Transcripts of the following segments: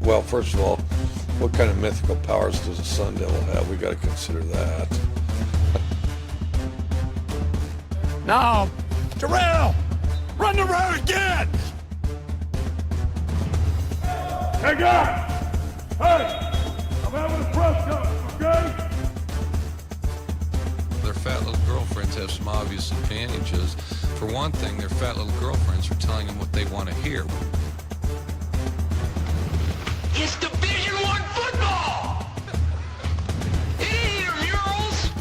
Well, first of all, what kind of mythical powers does a Sun Devil have? We got to consider that. Now, Terrell, run the road again! Hey guys! Hey! I'm having a press conference, okay? Their fat little girlfriends have some obvious advantages. For one thing, their fat little girlfriends are telling them what they want to hear. It's Division I football! Here, murals!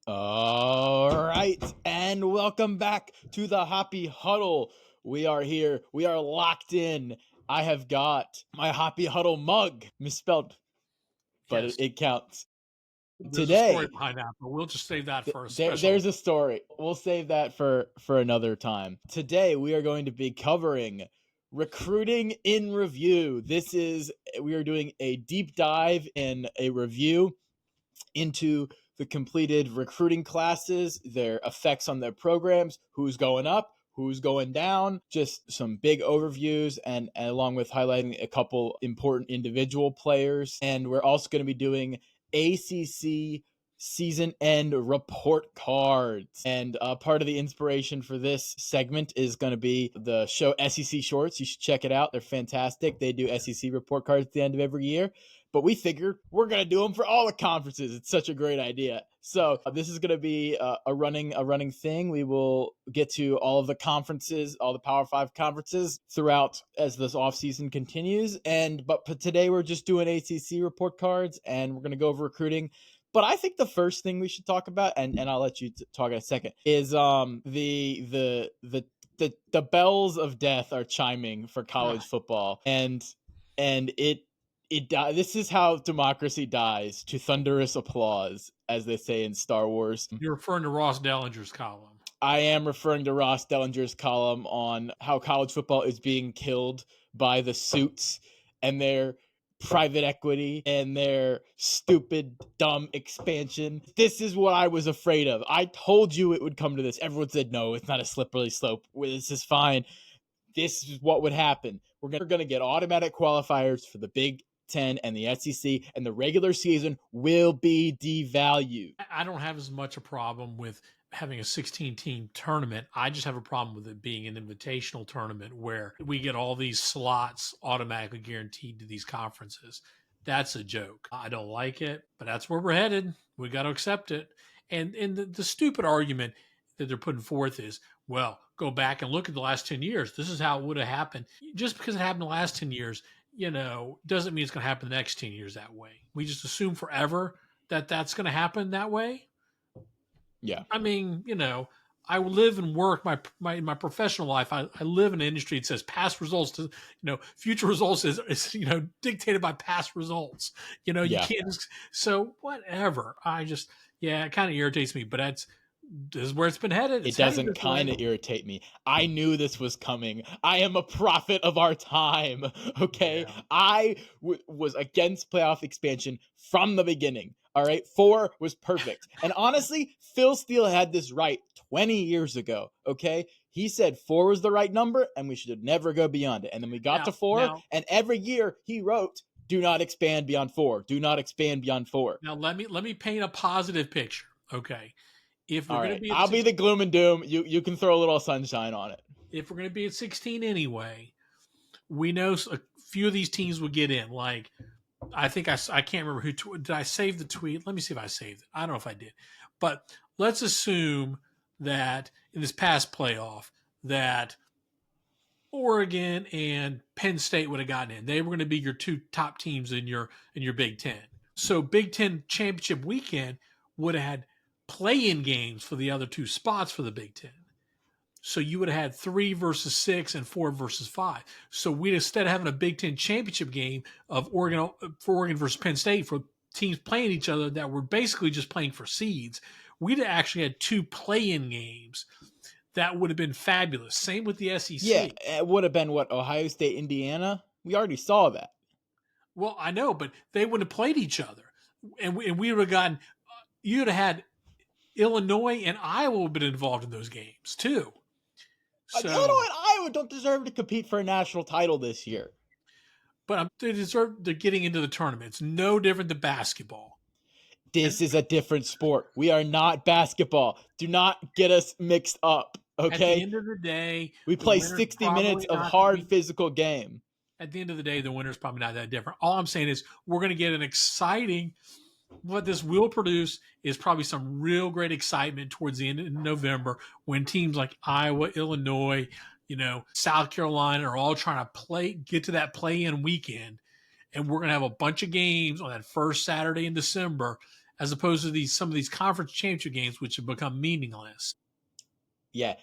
All right, and welcome back to the Hoppy Huddle. We are here. We are locked in. I have got my Hoppy Huddle mug, misspelled, but Yes. it counts. There's Today, a story behind that, but we'll just save that for a special. there's a story. We'll save that for another time. Today, we are going to be covering recruiting in review. We are doing a deep dive in a review into the completed recruiting classes, their effects on their programs, who's going up, who's going down, just some big overviews, and along with highlighting a couple important individual players. And we're also going to be doing ACC season end report cards. And part of the inspiration for this segment is going to be the show SEC Shorts. You should check it out. They're fantastic. They do SEC report cards at the end of every year. But we figured we're going to do them for all the conferences. It's such a great idea. So this is going to be a running thing. We will get to all of the conferences, all the Power 5 conferences throughout as this offseason continues. But today we're just doing ACC report cards, and we're going to go over recruiting. But I think the first thing we should talk about, and I'll let you talk in a second, is the bells of death are chiming for college football, and this is how democracy dies, to thunderous applause, as they say in Star Wars. You're referring to Ross Dellinger's column. I am referring to Ross Dellinger's column on how college football is being killed by the suits and their private equity and their stupid, dumb expansion. This is what I was afraid of. I told you it would come to this. Everyone said, no, it's not a slippery slope. This is fine. This is what would happen. We're going to get automatic qualifiers for the Big Ten and the SEC, and the regular season will be devalued. I don't have as much a problem with having a 16-team tournament. I just have a problem with it being an invitational tournament where we get all these slots automatically guaranteed to these conferences. That's a joke. I don't like it, but that's where we're headed. We got to accept it. And the stupid argument that they're putting forth is, well, go back and look at the last 10 years. This is how it would have happened. Just because it happened the last 10 years, doesn't mean it's going to happen the next 10 years that way. We just assume forever that that's going to happen that way. Yeah. I mean, I live and work my professional life. I live in an industry that says past results to, future results is dictated by past results. You can't just, so whatever. It kind of irritates me, but this is where it's been headed. It doesn't kind of irritate me. I knew this was coming. I am a prophet of our time. Okay. Yeah. I was against playoff expansion from the beginning. All right. 4 was perfect. And honestly, Phil Steele had this right 20 years ago. Okay. He said 4 was the right number and we should never go beyond it. And then we got to 4 and every year he wrote, do not expand beyond 4. Do not expand beyond 4. Now let me paint a positive picture. Okay. If we're going to be, I'll be the gloom and doom. You can throw a little sunshine on it. If we're going to be at 16 anyway, we know a few of these teams will get in. Like, I think I can't remember who did I save the tweet. Let me see if I saved it. I don't know if I did, but let's assume that in this past playoff that Oregon and Penn State would have gotten in. They were going to be your 2 top teams in your Big Ten. So Big Ten championship weekend would have had play-in games for the other 2 spots for the Big Ten. So you would have had 3 versus 6 and 4 versus 5. So we'd, instead of having a Big Ten championship game of Oregon versus Penn State for teams playing each other that were basically just playing for seeds, we'd have actually had 2 play-in games. That would have been fabulous. Same with the SEC. Yeah, it would have been Ohio State, Indiana? We already saw that. Well, I know, but they would have played each other. And we would have gotten, you would have had Illinois and Iowa have been involved in those games too. So, Illinois and Iowa don't deserve to compete for a national title this year. but they deserve. They're getting into the tournament. It's no different than basketball. This is a different sport. We are not basketball. Do not get us mixed up. At the Okay. end of the day, We the play winner's 60 probably minutes of not hard gonna be- physical game. At the end of the day, the winner's probably not that different. All I'm saying is we're going to get an exciting. What this will produce is probably some real great excitement towards the end of November when teams like Iowa, Illinois, South Carolina are all trying to get to that play-in weekend, and we're going to have a bunch of games on that first Saturday in December, as opposed to some of these conference championship games, which have become meaningless. Yeah.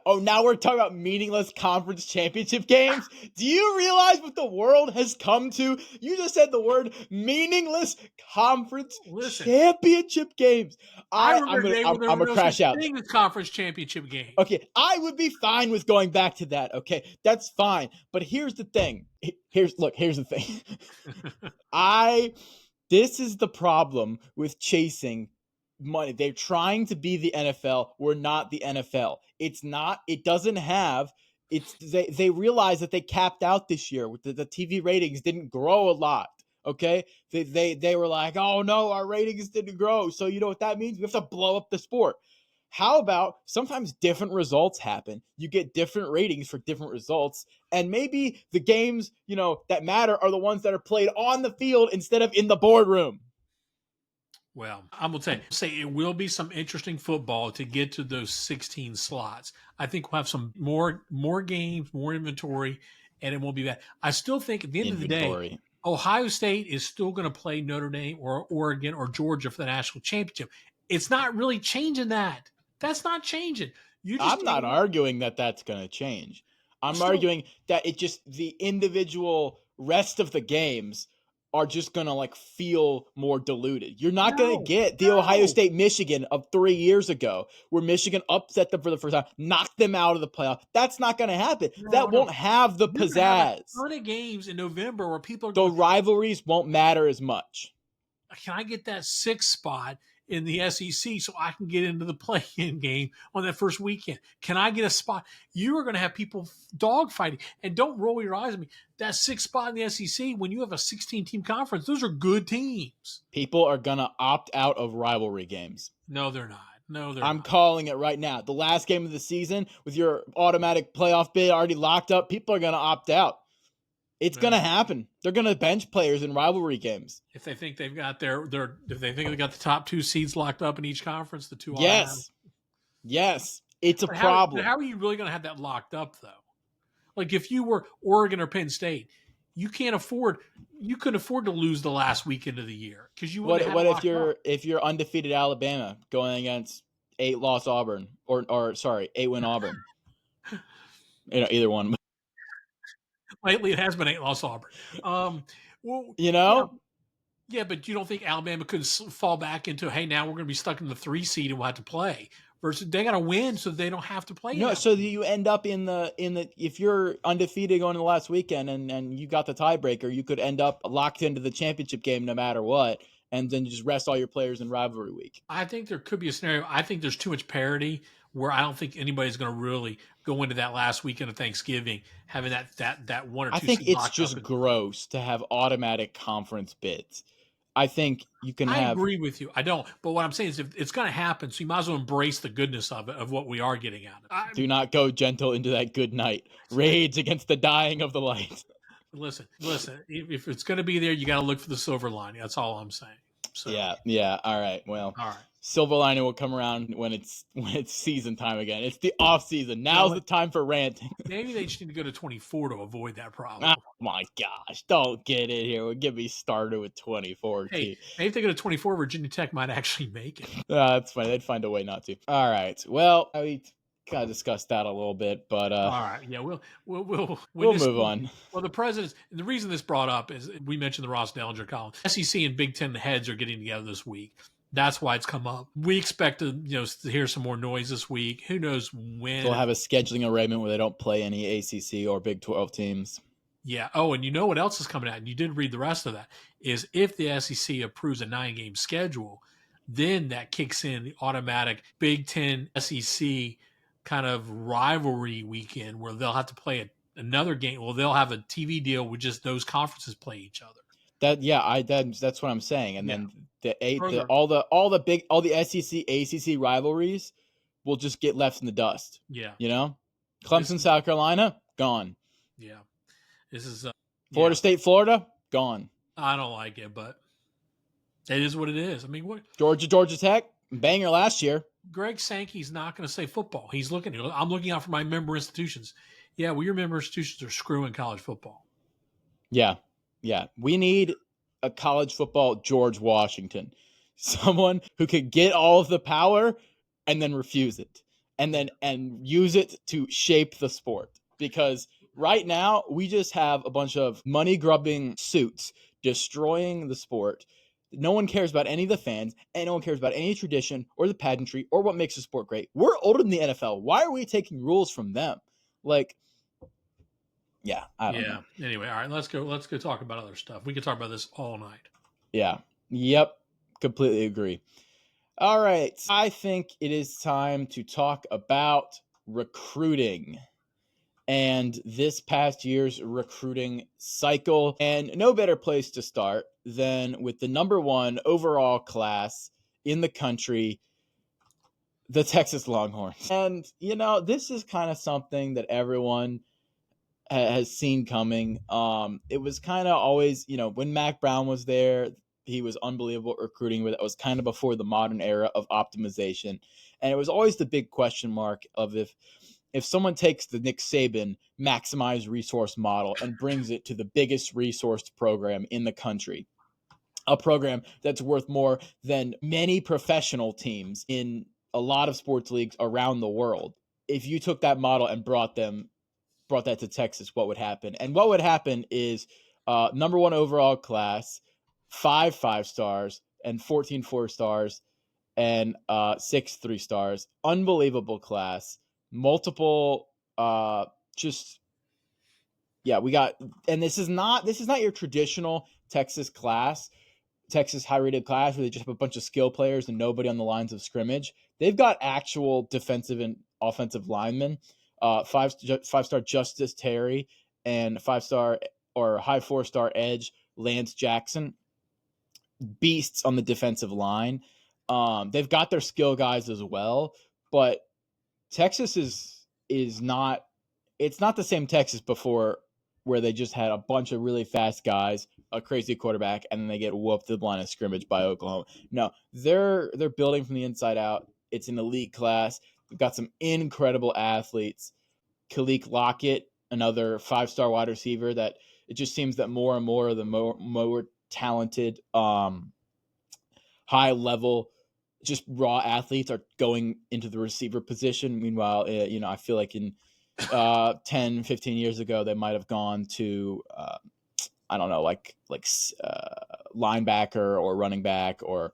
Oh, now we're talking about meaningless conference championship games? Do you realize what the world has come to? You just said the word meaningless conference championship games. I'm gonna crash out. Thing as conference championship game. Okay, I would be fine with going back to that. Okay, that's fine. But here's the thing. Here's the thing. This is the problem with chasing money. They're trying to be the NFL. We're not the NFL. It's not. It doesn't have. They realize that they capped out this year. The TV ratings didn't grow a lot. Okay, they were like, oh no, our ratings didn't grow. So you know what that means? We have to blow up the sport. How about sometimes different results happen? You get different ratings for different results, and maybe the games that matter are the ones that are played on the field instead of in the boardroom. Well, I'm going to say it will be some interesting football to get to those 16 slots. I think we'll have some more games, more inventory, and it won't be bad. I still think at the end of the day, Ohio State is still going to play Notre Dame or Oregon or Georgia for the national championship. It's not really changing that. That's not changing. I'm not arguing that that's going to change. I'm arguing that the individual rest of the games are just going to feel more diluted. You're not going to get the Ohio State Michigan of 3 years ago where Michigan upset them for the first time, knocked them out of the playoff. That's not going to happen. That won't have the pizzazz. Have a ton of games in November where people are the rivalries won't matter as much. Can I get that 6th spot in the SEC so I can get into the play-in game on that first weekend? Can I get a spot? You are going to have people dogfighting. And don't roll your eyes at me. That 6th spot in the SEC, when you have a 16-team conference, those are good teams. People are going to opt out of rivalry games. No, they're not. I'm calling it right now. The last game of the season with your automatic playoff bid already locked up, people are going to opt out. It's going to happen. They're going to bench players in rivalry games. If they think they've got if they think they've got the top 2 seeds locked up in each conference, the 2 Yes. It's a problem. How are you really going to have that locked up though? Like if you were Oregon or Penn State, you couldn't afford to lose the last weekend of the year because you what if you're undefeated Alabama going against 8-loss Auburn or 8-win Auburn? Either one. Lately, it has been 8-loss Auburn. Yeah, but you don't think Alabama could fall back into, hey, now we're going to be stuck in the 3 seed and we'll have to play. Versus they got to win so they don't have to play. No, so you end up in the if you're undefeated going to the last weekend and you got the tiebreaker, you could end up locked into the championship game no matter what, and then just rest all your players in rivalry week. I think there could be a scenario. I think there's too much parity where I don't think anybody's going to really go into that last weekend of Thanksgiving having that 1 or 2. I think it's just gross to have automatic conference bids. I think you can I agree with you. I don't. But what I'm saying is if it's going to happen, so you might as well embrace the goodness of it, of what we are getting out of it. Do not go gentle into that good night. Rage against the dying of the light. Listen. If it's going to be there, you got to look for the silver lining. That's all I'm saying. So, yeah. All right. Well, all right. Silver lining will come around when it's season time again. It's the off season. Now's the time for ranting. Maybe they just need to go to 24 to avoid that problem. Oh my gosh! Don't get in here. Get me started with 24. Hey, maybe if they go to 24, Virginia Tech might actually make it. That's fine. They'd find a way not to. All right. Well, we kind of discussed that a little bit, but all right. Yeah, we'll move on. Well, the reason this brought up is we mentioned the Ross Dellinger column. SEC and Big Ten heads are getting together this week. That's why it's come up. We expect to hear some more noise this week. Who knows when? They'll have a scheduling arrangement where they don't play any ACC or Big 12 teams. Yeah. Oh, and you know what else is coming out? And you did read the rest of that. Is if the SEC approves a 9-game schedule, then that kicks in the automatic Big Ten SEC kind of rivalry weekend where they'll have to play another game. Well, they'll have a TV deal with just those conferences play each other. That's what I'm saying. And Yeah. then Further. all the SEC ACC rivalries will just get left in the dust. Yeah. You know, Clemson, South Carolina, gone. Yeah. This is Florida State, Florida, gone. I don't like it, but it is what it is. I mean, what Georgia Tech, banger last year. Greg Sankey's not going to say football. He's I'm looking out for my member institutions. Yeah, well, your member institutions are screwing college football. Yeah. We need a college football George Washington, someone who could get all of the power and then refuse it, and use it to shape the sport. Because right now we just have a bunch of money grubbing suits destroying the sport. No one cares about any of the fans, and no one cares about any tradition or the pageantry or what makes the sport great. We're older than the NFL. Why are we taking rules from them? Like, yeah, I don't know. Anyway, all right, let's go talk about other stuff. We could talk about this all night. Yeah. Yep. Completely agree. All right. I think it is time to talk about recruiting and this past year's recruiting cycle. And no better place to start than with the number 1 overall class in the country, the Texas Longhorns. And, this is kind of something that everyone has seen coming. It was kind of always, when Mac Brown was there, he was unbelievable at recruiting, but that was kind of before the modern era of optimization. And it was always the big question mark of if someone takes the Nick Saban maximize resource model and brings it to the biggest resourced program in the country, a program that's worth more than many professional teams in a lot of sports leagues around the world. If you took that model and brought that to Texas, what would happen? And what would happen is number 1 overall class, 5 5-stars and 14 4-stars and 6 3-stars. Unbelievable class. Multiple we got, and this is not your traditional Texas high-rated class where they just have a bunch of skill players and nobody on the lines of scrimmage. They've got actual defensive and offensive linemen. 5-star Justice Terry and 5-star or high 4-star edge Lance Jackson. Beasts on the defensive line. They've got their skill guys as well, but Texas is not the same Texas before, where they just had a bunch of really fast guys, a crazy quarterback, and then they get whooped at the line of scrimmage by Oklahoma. No, they're building from the inside out. It's an elite class. We've got some incredible athletes. Khalil Lockett, another 5-star wide receiver that it just seems that more and more of the more talented, high level, just raw athletes are going into the receiver position. Meanwhile, I feel like in 10, 15 years ago, they might have gone to, I don't know, like linebacker or running back or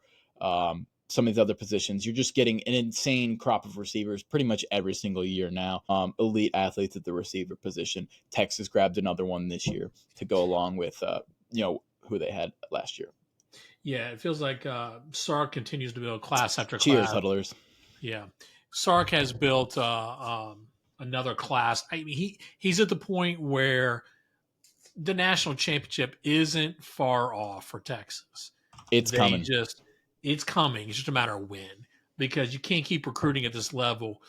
some of these other positions. You're just getting an insane crop of receivers pretty much every single year now. Elite athletes at the receiver position. Texas grabbed another one this year to go along with, who they had last year. Yeah, it feels like Sark continues to build class after class. Cheers, huddlers. Yeah. Sark has built another class. I mean, he's at the point where the national championship isn't far off for Texas. It's coming. It's coming. It's just a matter of when, because you can't keep recruiting at this level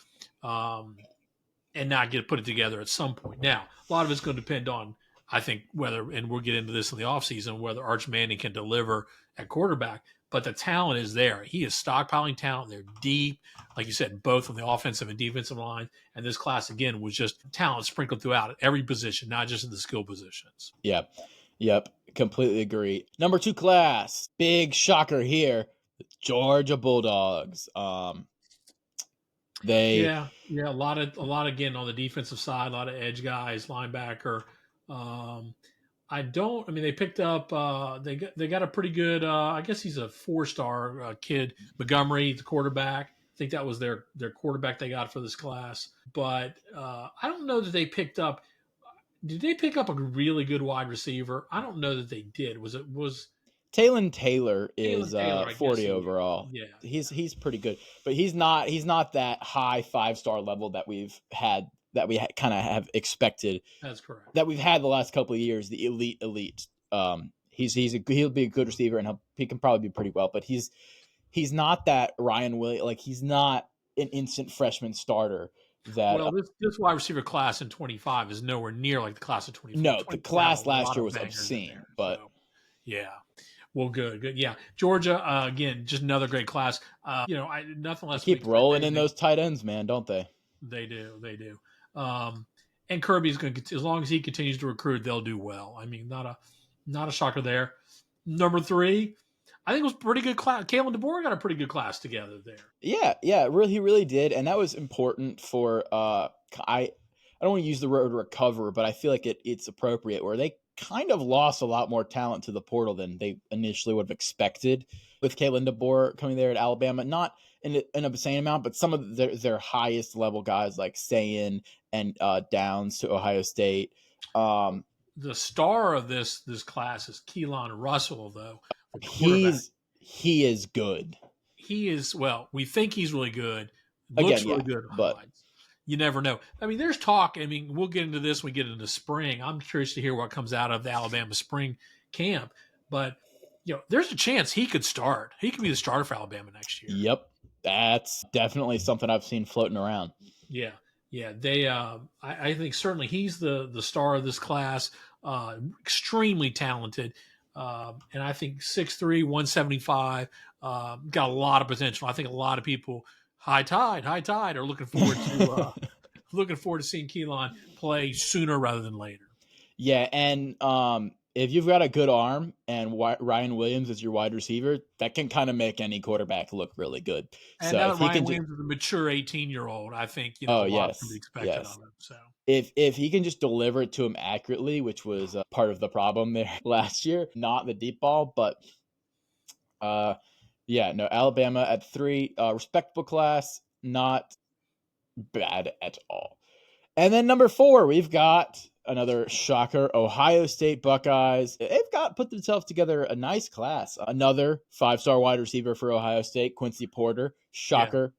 and not put it together at some point. Now, a lot of it's going to depend on, I think, whether, and we'll get into this in the offseason, whether Arch Manning can deliver at quarterback. But the talent is there. He is stockpiling talent. They're deep, like you said, both on the offensive and defensive line. And this class, again, was just talent sprinkled throughout at every position, not just in the skill positions. Yep. Completely agree. Number 2 class, big shocker here, the Georgia Bulldogs. A lot again on the defensive side, a lot of edge guys, linebacker. They picked up, they got a pretty good, I guess he's a 4-star kid, Montgomery, the quarterback. I think that was their quarterback they got for this class. But I don't know that they picked up, did they pick up a really good wide receiver? I don't know that they did. Taylon Taylor Taylor is Taylor, I guess 40 he is. overall. Yeah. He's pretty good, but he's not that high 5-star level that we kind of have expected, That's correct. that we've had the last couple of years, the elite. He'll be a good receiver, and he can probably be pretty well, but he's not that Ryan Williams. Like, he's not an instant freshman starter. That Well, this wide receiver class in 25 is nowhere near like the class of 24. no, the 24 class had a last lot year of was bangers in obscene, there, but so, yeah. Well, good. Yeah, Georgia again, just another great class. Nothing less. keep rolling in those tight ends, man, don't they? They do. And Kirby's going to, as long as he continues to recruit, they'll do well. I mean, not a shocker there. Number 3, I think it was pretty good class. Kalen DeBoer got a pretty good class together there. Yeah, really, he really did, and that was important for. I don't want to use the word recover, but I feel like it's appropriate, where they kind of lost a lot more talent to the portal than they initially would have expected with Kalen DeBoer coming there at Alabama. Not in an obscene amount, but some of their highest level guys like Sayin and Downs to Ohio State. The star of this class is Keelan Russell, though. He is good. He is, well, we think he's really good. Again, Looks really good. But you never know. I mean, there's talk. I mean, we'll get into this when we get into spring. I'm curious to hear what comes out of the Alabama spring camp. But, there's a chance he could start. He could be the starter for Alabama next year. Yep. That's definitely something I've seen floating around. Yeah. They, I think certainly he's the star of this class. Extremely talented. And I think 6'3", 175, got a lot of potential. I think a lot of people, high tide, are looking forward to seeing Keelan play sooner rather than later. Yeah, and if you've got a good arm and Ryan Williams is your wide receiver, that can kind of make any quarterback look really good. And so now if that he Ryan can Williams is a mature 18-year-old, I think a lot can be expected of him. So if he can just deliver it to him accurately, which was part of the problem there last year, not the deep ball, but Alabama at 3, respectable class, not bad at all. And then number 4, we've got another shocker, Ohio State Buckeyes. They've put themselves together a nice class. Another 5-star wide receiver for Ohio State, Quincy Porter. Shocker.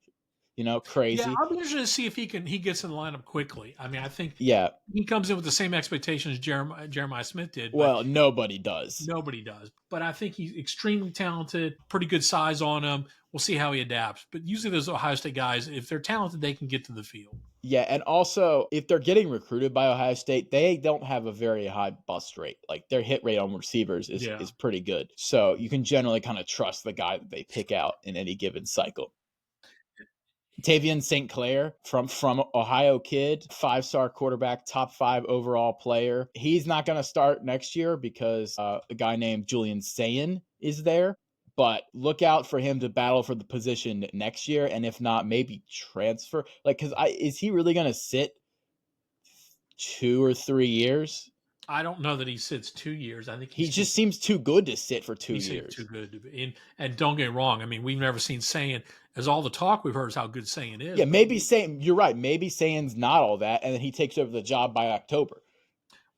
Crazy. Yeah, I'll be interested to see if he gets in the lineup quickly. I mean, I think he comes in with the same expectations Jeremiah Smith did. Well, nobody does. But I think he's extremely talented, pretty good size on him. We'll see how he adapts. But usually those Ohio State guys, if they're talented, they can get to the field. Yeah, and also, if they're getting recruited by Ohio State, they don't have a very high bust rate. Like, their hit rate on receivers is pretty good. So you can generally kind of trust the guy that they pick out in any given cycle. Tavian St. Clair from Ohio kid, 5-star quarterback, top 5 overall player. He's not going to start next year because a guy named Julian Sayin is there. But look out for him to battle for the position next year, and if not, maybe transfer. Is he really going to sit 2 or 3 years? I don't know that he sits 2 years. I think he just seems too good to sit for 2 years. He seems too good to be. And don't get me wrong. I mean, we've never seen Sayin. As all the talk we've heard is how good Sayin is. Yeah, maybe Sayin. You're right. Maybe Sayin's not all that, and then he takes over the job by October.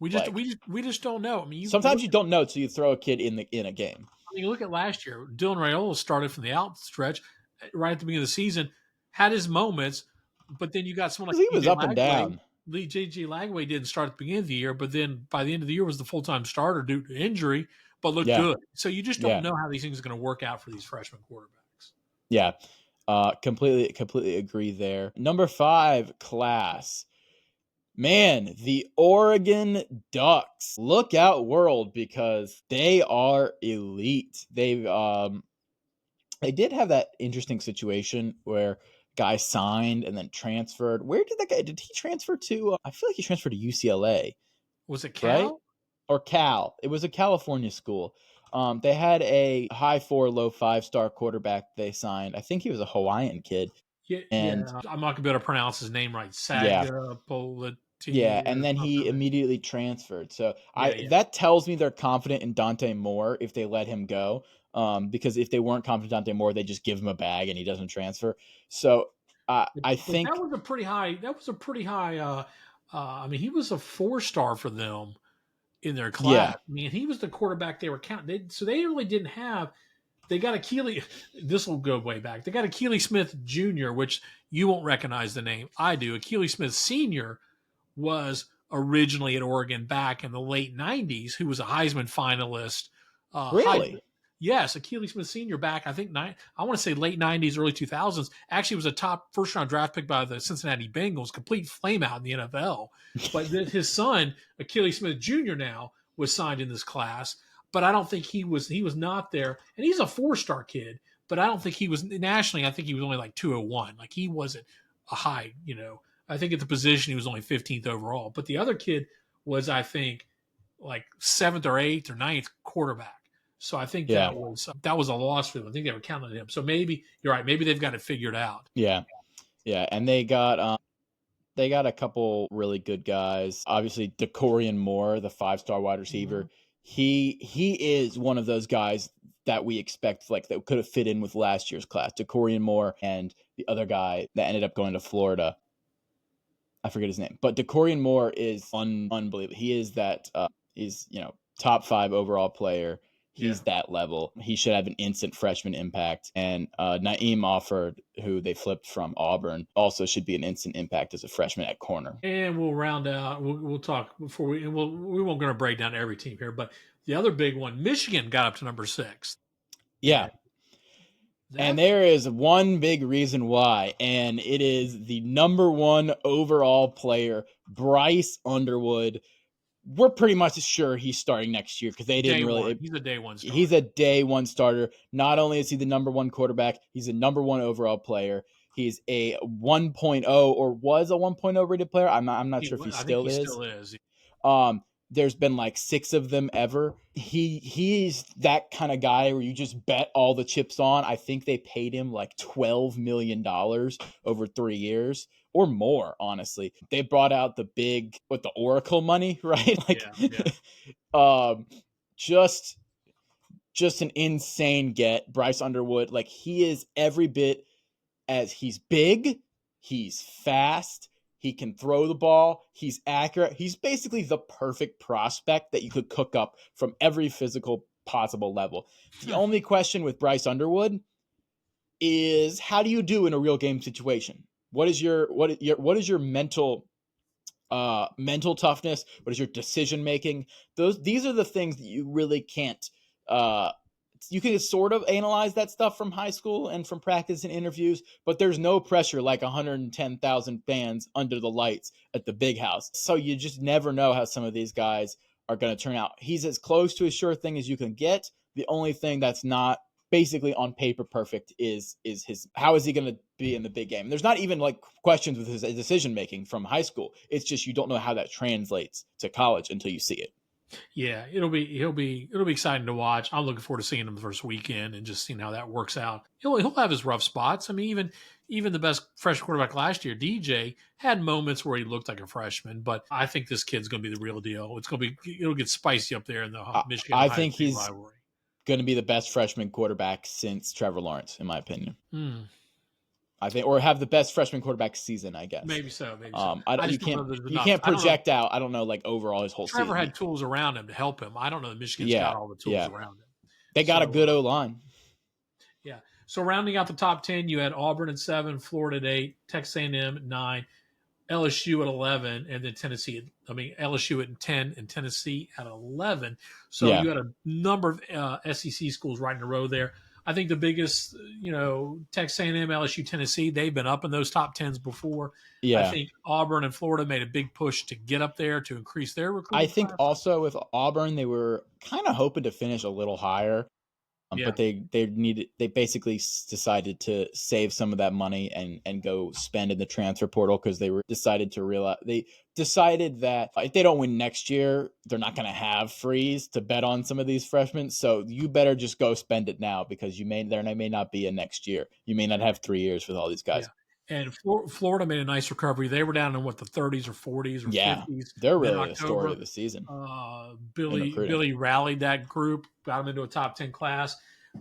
We just don't know. I mean, sometimes you don't know till you throw a kid in a game. I mean, look at last year. Dylan Raiola started from the outstretch right at the beginning of the season, had his moments, but then you got someone like he was up and down. J.J. Lagway didn't start at the beginning of the year, but then by the end of the year was the full-time starter due to injury, but looked good. So you just don't know how these things are going to work out for these freshman quarterbacks. Yeah, completely agree there. Number 5 class. Man, the Oregon Ducks. Look out, world, because they are elite. They did have that interesting situation where guy signed and then transferred. Where did that guy? Did he transfer to? I feel like he transferred to UCLA. Was it Cal? Right? Or Cal? It was a California school. They had a high 4, low 5-star quarterback they signed. I think he was a Hawaiian kid. Yeah, I'm not going to be able to pronounce his name right. Sagapolati. Yeah, and then he immediately transferred. So that tells me they're confident in Dante Moore if they let him go. Because if they weren't confident in Dante Moore, they just give him a bag and he doesn't transfer. So I think that was a pretty high. I mean, he was a 4-star for them in their class. I mean, he was the quarterback they were counting. So they really didn't have. They got Akili. This will go way back. They got Akili Smith Jr., which you won't recognize the name. I do. Akili Smith Sr. was originally at Oregon back in the late '90s, who was a Heisman finalist. Really? Yes, Akili Smith Sr. back, I think, I want to say late '90s, early 2000s. Actually, was a top first-round draft pick by the Cincinnati Bengals, complete flameout in the NFL. But his son, Akili Smith Jr. now, was signed in this class. But I don't think he was not there. And he's a 4-star kid, but I don't think he was nationally. I think he was only like 201. Like he wasn't a high, I think at the position he was only 15th overall. But the other kid was, I think, like 7th or 8th or 9th quarterback. So I think that was a loss for them. I think they were counting on him. So maybe you're right. Maybe they've got it figured out. Yeah. Yeah. And they got a couple really good guys. Obviously, DeCorian Moore, the 5-star wide receiver. Mm-hmm. He is one of those guys that we expect, like, that could have fit in with last year's class. DeCorian Moore and the other guy that ended up going to Florida. I forget his name, but DeCorian Moore is unbelievable. He is that top 5 overall player. He's that level. He should have an instant freshman impact. And Naeem Offord, who they flipped from Auburn, also should be an instant impact as a freshman at corner. And we'll round out. We'll talk before we won't going to break down every team here, but the other big one, Michigan, got up to number 6. Yeah. And there is one big reason why, and it is the number 1 overall player, Bryce Underwood. We're pretty much sure he's starting next year because they didn't really. He's a day 1 starter. He's a day 1 starter. Not only is he the number 1 quarterback, he's a number 1 overall player. He's a 1.0 or was a 1.0 rated player. I'm not sure if he still is. There's been like 6 of them ever. He's that kind of guy where you just bet all the chips on. I think they paid him like $12 million over 3 years. Or more, honestly. They brought out the Oracle money, right? Just an insane get. Bryce Underwood, like, he is every bit as he's big, he's fast, he can throw the ball, he's accurate. He's basically the perfect prospect that you could cook up from every physical possible level. The only question with Bryce Underwood is, how do you do in a real game situation? What is your mental toughness? What is your decision making? These are the things that you really can't. You can sort of analyze that stuff from high school and from practice and interviews, but there's no pressure like 110,000 fans under the lights at the big house. So you just never know how some of these guys are going to turn out. He's as close to a sure thing as you can get. The only thing that's not basically on paper perfect is his, how is he going to be in the big game? And there's not even like questions with his decision making from high school. It's just you don't know how that translates to college until you see it. Yeah, it'll be exciting to watch. I'm looking forward to seeing him the first weekend and just seeing how that works out. He'll have his rough spots. I mean, even the best freshman quarterback last year, DJ, had moments where he looked like a freshman, but I think this kid's going to be the real deal. It'll get spicy up there in the Michigan. I think he's rivalry. Going to be the best freshman quarterback since Trevor Lawrence, in my opinion. I think, or have the best freshman quarterback season, I guess. Maybe so. You can't project out. I don't know, like overall his whole season. Trevor had tools around him to help him. I don't know that Michigan's got all the tools around him. They got a good O-line. Yeah. So rounding out the top 10, you had Auburn at 7, Florida at 8, Texas A&M at 9, LSU at 11, and then LSU at 10 and Tennessee at 11. So you had a number of SEC schools right in a row there. I think the biggest, Texas A&M, LSU, Tennessee, they've been up in those top 10s before. Yeah. I think Auburn and Florida made a big push to get up there to increase their recruiting. I think also with Auburn, they were kind of hoping to finish a little higher. But they basically decided to save some of that money and go spend in the transfer portal because they decided that if they don't win next year, they're not going to have freeze to bet on some of these freshmen. So you better just go spend it now because there may not be a next year. You may not have 3 years with all these guys. Yeah. And Florida made a nice recovery. They were down in the 30s or 40s or 50s. They're really the story of the season. Billy rallied that group, got them into a top 10 class,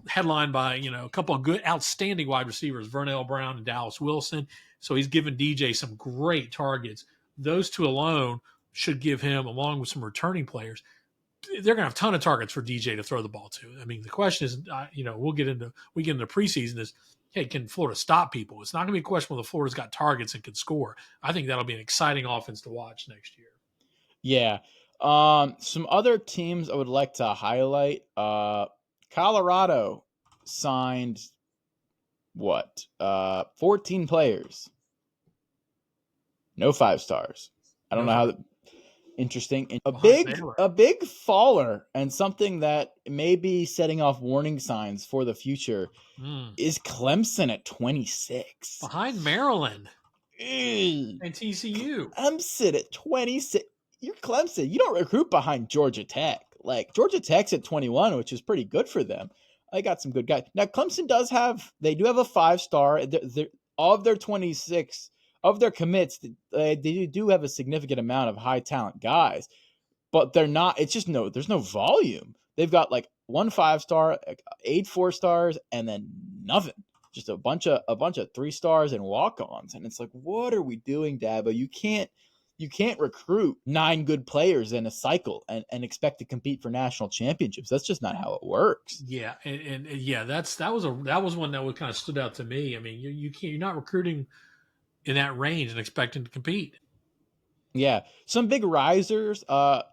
headlined by a couple of good, outstanding wide receivers, Vernell Brown and Dallas Wilson. So he's given DJ some great targets. Those two alone should give him, along with some returning players, they're going to have a ton of targets for DJ to throw the ball to. I mean, the question is, we get into preseason is, hey, can Florida stop people? It's not going to be a question whether Florida's got targets and can score. I think that'll be an exciting offense to watch next year. Yeah. Some other teams I would like to highlight. Colorado signed 14 players. No 5 stars. I don't know how interesting. A big faller and something that may be setting off warning signs for the future is Clemson at 26. Behind Maryland and TCU. Clemson at 26. You're Clemson. You don't recruit behind Georgia Tech. Like, Georgia Tech's at 21, which is pretty good for them. I got some good guys. Now, Clemson do have a 5-star. Of their 26, of their commits, they do have a significant amount of high talent guys, but they're not. It's just there's no volume. They've got like 1 5-star, 8 4-stars, and then nothing. Just a bunch of 3 stars and walk-ons, and it's like, what are we doing, Dabo? You can't recruit 9 good players in a cycle and expect to compete for national championships. That's just not how it works. Yeah, and yeah, that was one that kind of stood out to me. I mean, you're not recruiting in that range and expecting to compete. Yeah, some big risers.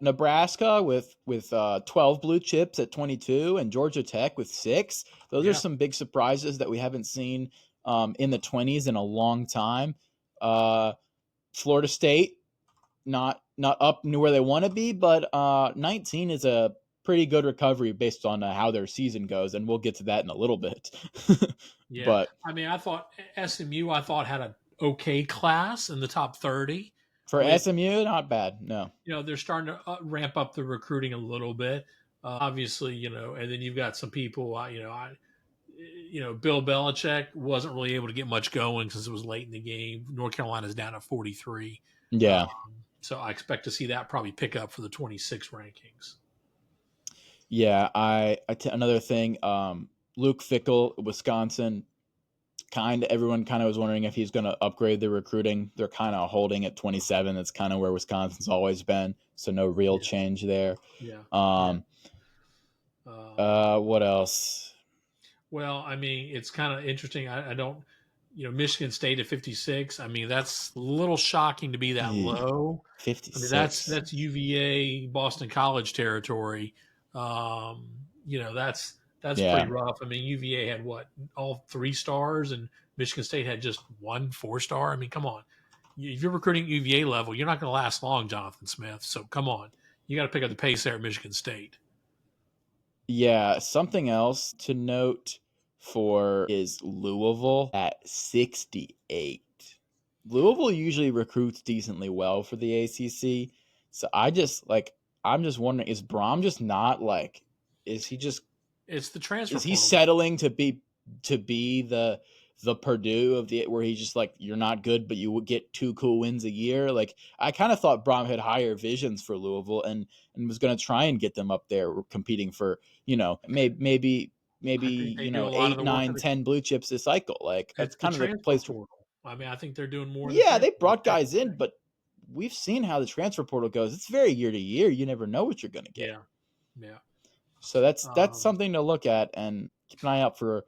Nebraska with 12 blue chips at 22, and Georgia Tech with 6. Those are some big surprises that we haven't seen in the 20s in a long time. Florida State, not up near where they want to be, but 19 is a pretty good recovery based on how their season goes, and we'll get to that in a little bit. Yeah, but I mean, I thought SMU had an okay class in the top 30. For SMU, not bad. No, they're starting to ramp up the recruiting a little bit. Obviously, and then you've got some people. Bill Belichick wasn't really able to get much going since it was late in the game. North Carolina's down at 43. Yeah. So I expect to see that probably pick up for the 26 rankings. Yeah, another thing, Luke Fickell, Wisconsin, everyone was wondering if he's going to upgrade the recruiting. They're kind of holding at 27. That's kind of where Wisconsin's always been, so no real change there. Yeah. What else? Well, I mean, it's kind of interesting. I don't, Michigan State at 56. I mean, that's a little shocking to be that low. 56. I mean, that's UVA, Boston College territory. That's pretty rough. I mean, UVA had all 3 stars, and Michigan State had just 1 4-star. I mean, come on. If you're recruiting UVA level, you're not going to last long, Jonathan Smith. So come on, you got to pick up the pace there at Michigan State. Yeah, something else to note is Louisville at 68. Louisville usually recruits decently well for the ACC. So I'm just wondering, is Brom just not is he just, it's the transfer. Is he settling to be the Purdue where he's just like, you're not good, but you would get 2 cool wins a year? Like, I kind of thought Brom had higher visions for Louisville and was going to try and get them up there competing for, maybe 8, 9, 10 blue chips this cycle. Like, that's kind of the place. I mean, I think they're doing more. Yeah, they brought guys in, but we've seen how the transfer portal goes. It's very year to year. You never know what you're going to get. Yeah. So that's something to look at and keep an eye out for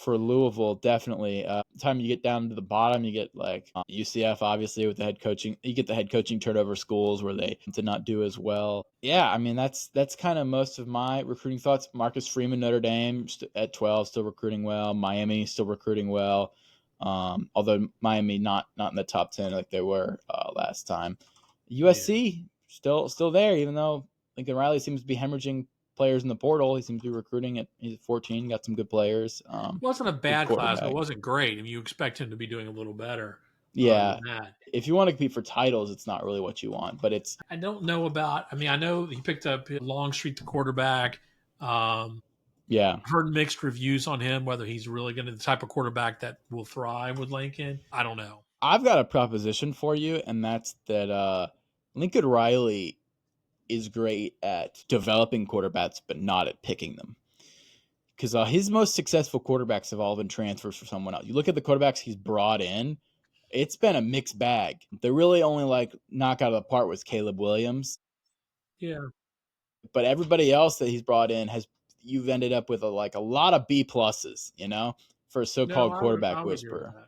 Louisville. Definitely. Time you get down to the bottom, you get UCF, obviously, with the head coaching. You get the head coaching turnover schools where they did not do as well. Yeah, I mean, that's kind of most of my recruiting thoughts. Marcus Freeman, Notre Dame at 12, still recruiting well. Miami still recruiting well. Although Miami not in the top 10 like they were last time. USC still there, even though Lincoln Riley seems to be hemorrhaging players in the portal. He seems to be recruiting he's 14, got some good players. Wasn't a bad class, but it wasn't great. I mean, you expect him to be doing a little better. Yeah. If you want to compete for titles, it's not really what you want, but I don't know about, I know he picked up Longstreet, the quarterback. Yeah. I've heard mixed reviews on him, whether he's really going to be the type of quarterback that will thrive with Lincoln. I don't know. I've got a proposition for you, and that's that Lincoln Riley is great at developing quarterbacks, but not at picking them. Because his most successful quarterbacks have all been transfers for someone else. You look at the quarterbacks he's brought in, it's been a mixed bag. They really only knock out of the park was Caleb Williams. Yeah. But everybody else that he's brought in you've ended up with a lot of B pluses, for a so-called quarterback I would agree with whisperer. that.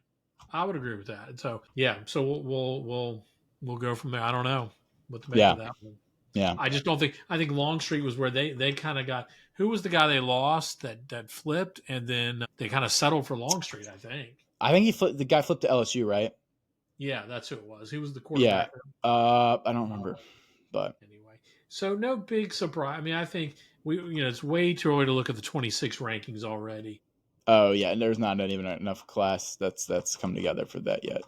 I would agree with that. And so yeah, so we'll go from there. I don't know what to make of that one. Yeah. I just don't think. I think Longstreet was where they kind of got. Who was the guy they lost that flipped, and then they kind of settled for Longstreet? I think the guy flipped to LSU, right? Yeah, that's who it was. He was the quarterback. Yeah. I don't remember, but anyway, so no big surprise. I mean, I think it's way too early to look at the 26 rankings already. Oh yeah, and there's not even enough class that's come together for that yet.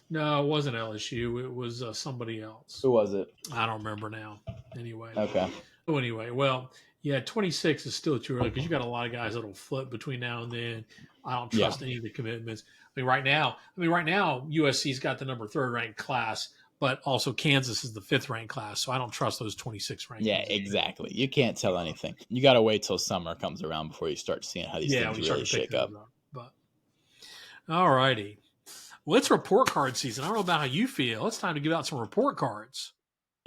No, it wasn't LSU. It was somebody else. Who was it? I don't remember now. Anyway. Okay. Oh, anyway, well, yeah, 26 is still too early because you got a lot of guys that'll flip between now and then. I don't trust any of the commitments. Right now, USC's got the number 3rd ranked class, but also Kansas is the 5th ranked class. So I don't trust those 26 rankings. Yeah, exactly. You can't tell anything. You got to wait till summer comes around before you start seeing how these things really shake up. But all righty. Well, it's report card season. I don't know about how you feel. It's time to give out some report cards.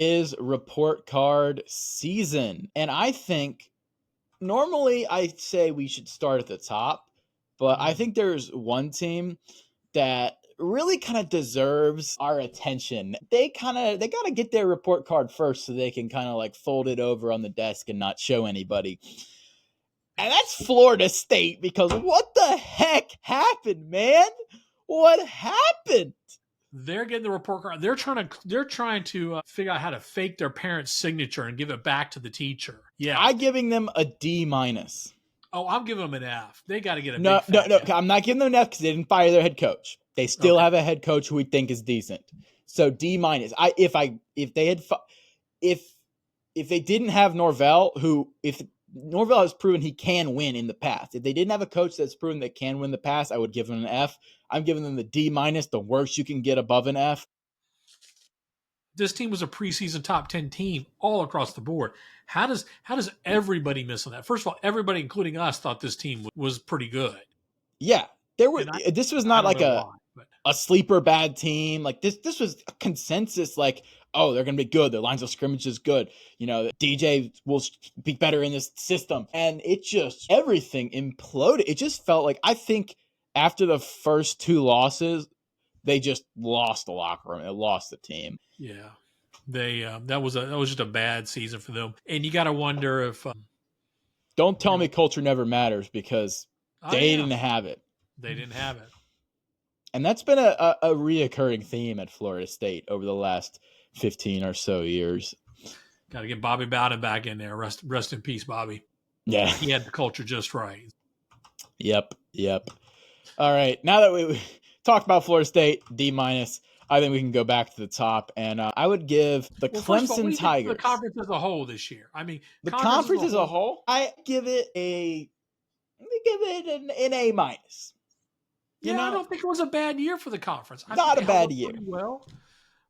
Is report card season. And I think normally I say we should start at the top, but I think there's one team that really kind of deserves our attention. They got to get their report card first so they can kind of fold it over on the desk and not show anybody. And that's Florida State, because what the heck happened, man? What happened? They're getting the report card. They're trying to figure out how to fake their parent's signature and give it back to the teacher. Yeah, I'm giving them a D-. Oh, I'm giving them an F. They got to get a no. F. I'm not giving them an F because they didn't fire their head coach. They still have a head coach who we think is decent. So D-. If they didn't have Norvell, if Norvell has proven he can win in the past. If they didn't have a coach that's proven they can win in the past, I would give them an F. I'm giving them the D-, the worst you can get above an F. This team was a preseason top 10 team all across the board. How does everybody miss on that? First of all, everybody, including us, thought this team was pretty good. Yeah, this was not like a sleeper bad team. This was a consensus. Oh, they're going to be good. Their lines of scrimmage is good. DJ will be better in this system. And everything imploded. It just felt like, I think after the first 2 losses, they just lost the locker room. They lost the team. Yeah. They that was just a bad season for them. And you got to wonder if don't tell me culture never matters, because they didn't have it. They didn't have it. And that's been a reoccurring theme at Florida State over the last 15 or so years. Got to get Bobby Bowden back in there. Rest in peace, Bobby. Yeah. He had the culture just right. Yep. All right. Now that we talked about Florida State, D-, I think we can go back to the top. And I would give the Clemson Tigers. The conference as a whole this year. I mean, the conference as a whole, I give it an A-. I don't think it was a bad year for the conference. Not a bad year. Well,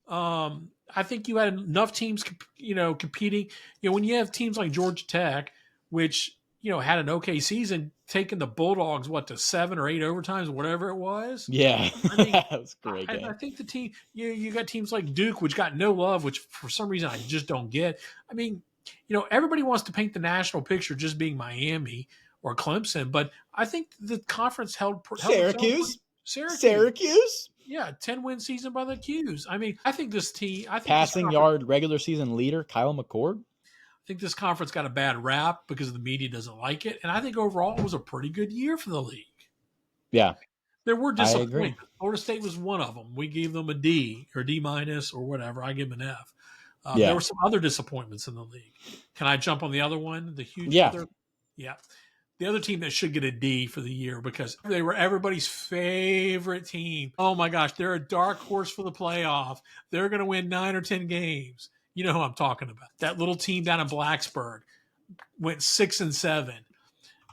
I think you had enough teams, competing. When you have teams like Georgia Tech, which had an okay season, taking the Bulldogs to 7 or 8 overtimes, whatever it was. Yeah, that was a great game. I think the team, you got teams like Duke, which got no love, which for some reason I just don't get. I mean, everybody wants to paint the national picture just being Miami or Clemson, but I think the conference held Syracuse. Yeah, 10-win season by the Qs. I mean, I think this team. Passing yard regular season leader Kyle McCord. I think this conference got a bad rap because the media doesn't like it, and I think overall it was a pretty good year for the league. Yeah, there were disappointments. Florida State was one of them. We gave them a D or D- or whatever. I give them an F. There were some other disappointments in the league. Can I jump on the other one? The huge other? Yeah. The other team that should get a D for the year because they were everybody's favorite team. Oh my gosh, they're a dark horse for the playoff. They're going to win 9 or 10 games. You know who I'm talking about. That little team down in Blacksburg went 6-7.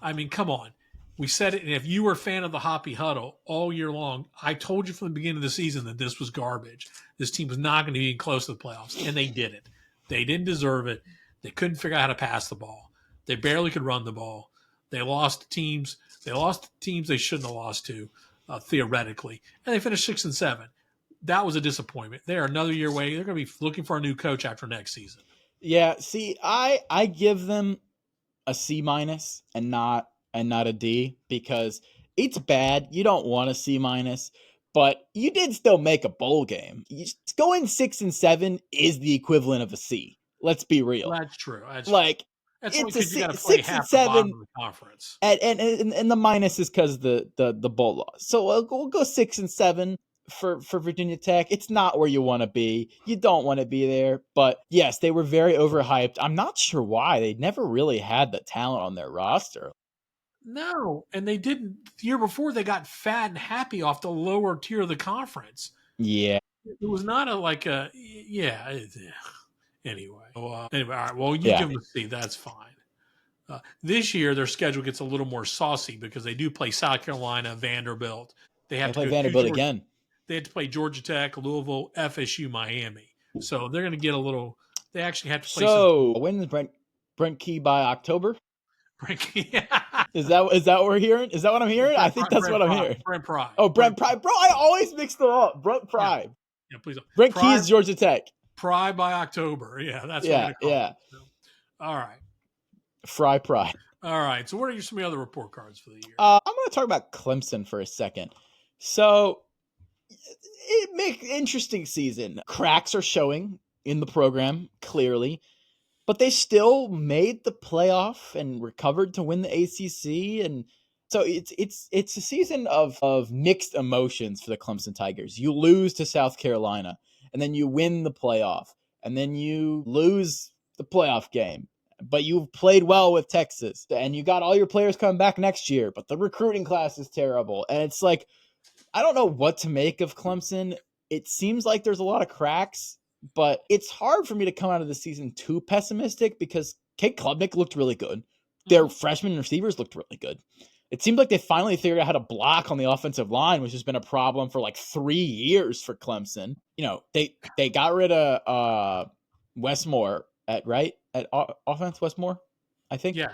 I mean, come on. We said it, and if you were a fan of the Hoppy Huddle all year long, I told you from the beginning of the season that this was garbage. This team was not going to be close to the playoffs, and they did it. They didn't deserve it. They couldn't figure out how to pass the ball. They barely could run the ball. They lost to teams. They lost to teams they shouldn't have lost to, theoretically, and they finished 6-7. That was a disappointment. They are another year away. They're going to be looking for a new coach after next season. Yeah, see, I give them a C minus and not a D because it's bad. You don't want a C minus, but you did still make a bowl game. Going 6-7 is the equivalent of a C. Let's be real. Well, that's true. That's true. Like That's only it's a because you got to six, play 6 and half the bottom 7, of the conference. and the minus is because the bowl loss. So we'll go 6-7 for Virginia Tech. It's not where you want to be. You don't want to be there. But yes, they were very overhyped. I'm not sure why. They never really had the talent on their roster. No, and they didn't. The year before, they got fat and happy off the lower tier of the conference. Yeah. It was not Anyway, all right. Well, you Yeah. give them a C. That's fine. This year, their schedule gets a little more saucy because they do play South Carolina, Vanderbilt. They have They play to go Vanderbilt Georgia. again. They had to play Georgia Tech, Louisville, FSU, Miami. So they're going to get a little. They actually have to play. So when is Brent Key by October? Is that what we're hearing? Is that what I'm hearing? I think that's what I'm hearing. Brent Pry. Oh, Brent Pry. Bro, I always mix them up. Brent Pry. Yeah, please. Brent Key is Georgia Tech. Pry by October. Yeah, that's what Yeah, I'm going to call yeah. it. So, all right. Fry Pry. All right. So what are some of the other report cards for the year? I'm going to talk about Clemson for a second. So it makes interesting season. Cracks are showing in the program, clearly. But they still made the playoff and recovered to win the ACC, and so it's a season of mixed emotions for the Clemson Tigers. You lose to South Carolina, and then you win the playoff, and then you lose the playoff game. But you've played well with Texas, and you got all your players coming back next year, but the recruiting class is terrible. And it's like, I don't know what to make of Clemson. It seems like there's a lot of cracks, but it's hard for me to come out of the season too pessimistic because Kate Klubnik looked really good. Their freshman receivers looked really good. It seemed like they finally figured out how to block on the offensive line, which has been a problem for like 3 years for Clemson. You know, they got rid of Westmore at offense, Westmore, I think. Yeah.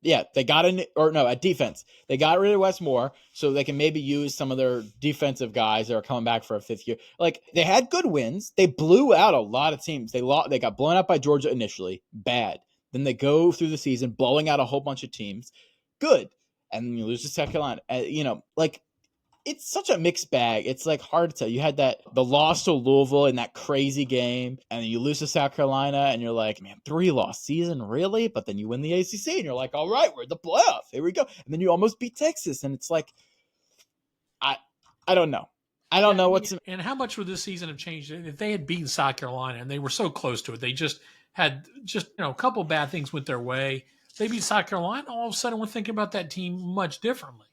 Yeah, they got at defense. They got rid of Westmore so they can maybe use some of their defensive guys that are coming back for a 5th year. Like, they had good wins. They blew out a lot of teams. They got blown out by Georgia initially, bad. Then they go through the season blowing out a whole bunch of teams, good. And you lose to South Carolina. It's such a mixed bag. It's like hard to tell. You had the loss to Louisville in that crazy game, and then you lose to South Carolina, and you're like, man, 3-loss season, really? But then you win the ACC, and you're like, all right, we're in the playoff. Here we go. And then you almost beat Texas, and it's like, I don't know. I don't know what's. And how much would this season have changed if they had beaten South Carolina and they were so close to it? They just had a couple bad things went their way. They beat South Carolina. All of a sudden, we're thinking about that team much differently.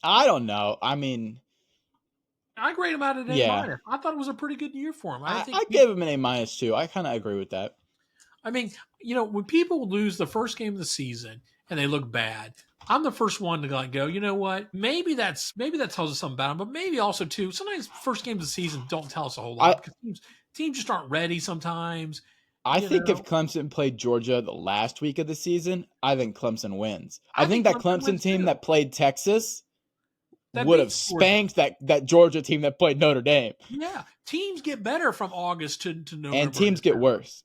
I don't know. I mean, I grade him out at A-. I thought it was a pretty good year for him. I gave him an A- too. I kind of agree with that. I mean, when people lose the first game of the season and they look bad, I'm the first one to go, you know what? Maybe that tells us something about them, but maybe also too, sometimes first games of the season don't tell us a whole lot because teams just aren't ready sometimes. I think if Clemson played Georgia the last week of the season, I think Clemson wins. I think that Clemson team that played Texas would have spanked that Georgia team that played Notre Dame. Yeah. Teams get better from August to November. And teams get worse.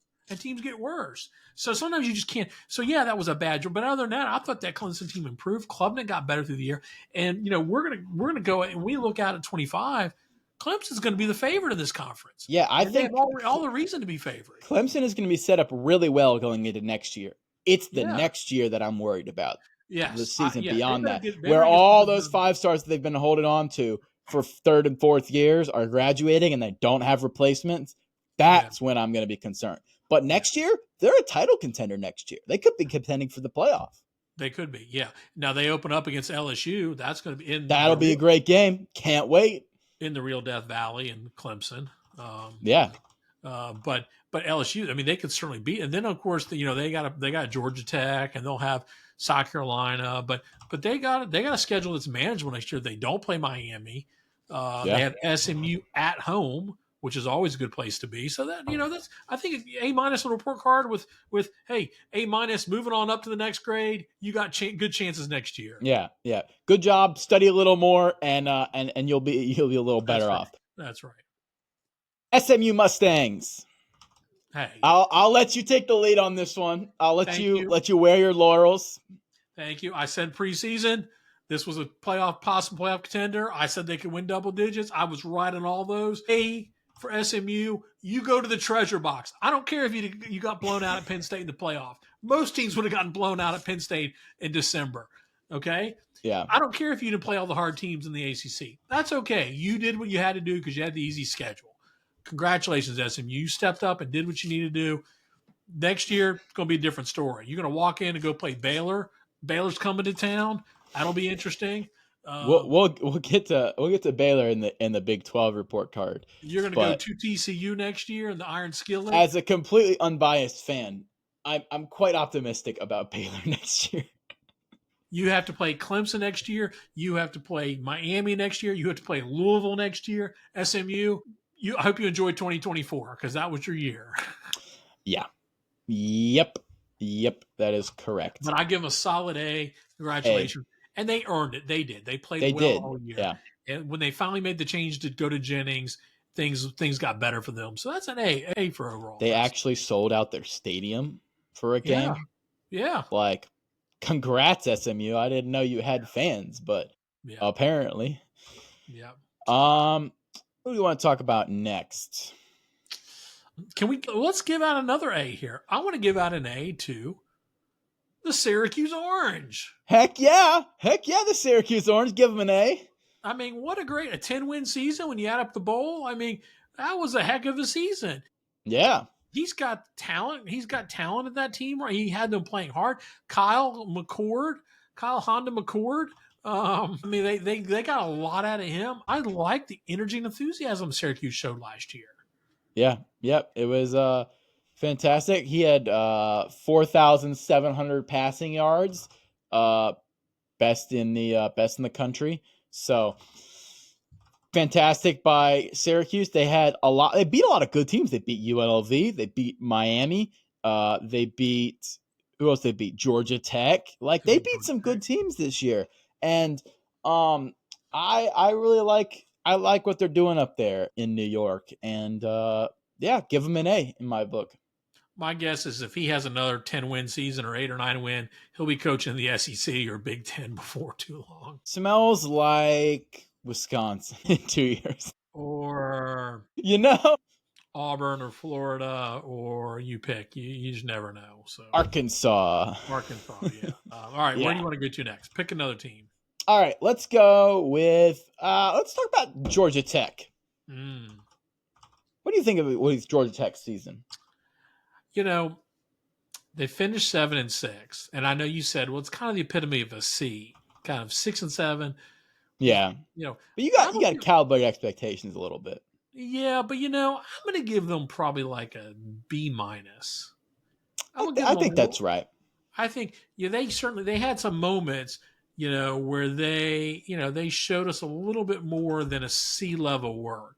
So sometimes you just can't. So, yeah, that was a bad job. But other than that, I thought that Clemson team improved. Klubnik got better through the year. And, we're gonna go and we look out at 25. Clemson's going to be the favorite of this conference. Yeah, I think they have all the reason to be favored. Clemson is going to be set up really well going into next year. It's the next year that I'm worried about. Yes. The season beyond that, where all those 5 stars that they've been holding on to for 3rd and 4th years are graduating and they don't have replacements. That's when I'm going to be concerned. But next year, they're a title contender next year. They could be contending for the playoff. They could be, yeah. Now they open up against LSU. That's going to be That'll be a great game. Can't wait. In the real Death Valley in Clemson. But LSU, I mean, they could certainly beat. And then of course, they got Georgia Tech, and they'll have South Carolina. But they got a schedule that's manageable next year. They don't play Miami. They have SMU at home, which is always a good place to be. So that that's, I think, A- on the report card with hey, A- moving on up to the next grade. You got good chances next year. Yeah. Good job. Study a little more, and you'll be a little better off. That's right. SMU Mustangs. Hey, I'll let you take the lead on this one. I'll let Thank you you. let you wear your laurels. thank you. I said preseason. This was a possible playoff contender. I said they could win double digits. I was right on all those. A for SMU, you go to the treasure box. I don't care if you got blown out at Penn State in the playoff. Most teams would have gotten blown out at Penn State in December. Okay? Yeah. I don't care if you didn't play all the hard teams in the ACC. That's okay. You did what you had to do because you had the easy schedule. Congratulations, SMU. You stepped up and did what you needed to do. Next year, it's going to be a different story. You're going to walk in and go play Baylor. Baylor's coming to town. That'll be interesting. We'll get to Baylor in the Big 12 report card. You're going to go to TCU next year in the Iron Skillet. As a completely unbiased fan, I'm quite optimistic about Baylor next year. You have to play Clemson next year. You have to play Miami next year. You have to play Louisville next year. SMU. I hope you enjoy 2024 because that was your year. Yeah. Yep. That is correct. But I give them a solid A. Congratulations. And they earned it. They did. They played all year. Yeah. And when they finally made the change to go to Jennings, things got better for them. So that's an A for overall. They actually sold out their stadium for a game. Yeah. Like, congrats, SMU. I didn't know you had fans, but apparently. Yeah. What do you want to talk about next? Let's give out another A here. I want to give out an A to the Syracuse Orange. Heck yeah, the Syracuse Orange. Give them an A. I mean, what a 10-win season when you add up the bowl. I mean, that was a heck of a season. Yeah. He's got talent. He's got talent in that team. Right? He had them playing hard. Kyle Honda McCord. I mean, they got a lot out of him. I like the energy and enthusiasm Syracuse showed last year. Yeah. Yep. It was fantastic. He had 4,700 passing yards, best in the country. So fantastic by Syracuse. They had They beat a lot of good teams. They beat UNLV. They beat Miami. They beat who else? They beat Georgia Tech. Like, they beat some good teams this year. And I really like what they're doing up there in New York. And give them an A in my book. My guess is if he has another 10-win season or 8 or 9 win, he'll be coaching the SEC or Big Ten before too long. Smells like Wisconsin in 2 years. Or Auburn or Florida, or you pick. You just never know. So Arkansas, yeah. All right, where do you want to go to next? Pick another team. All right, let's go with let's talk about Georgia Tech. What do you think of Georgia Tech's season? They finished 7-6, and I know you said, well, it's kind of the epitome of a C, kind of 6-7. Yeah, but you got to calibrate expectations a little bit. Yeah, but I'm going to give them probably like a B-. I think that's right. I think they had some moments, where they showed us a little bit more than a C level work.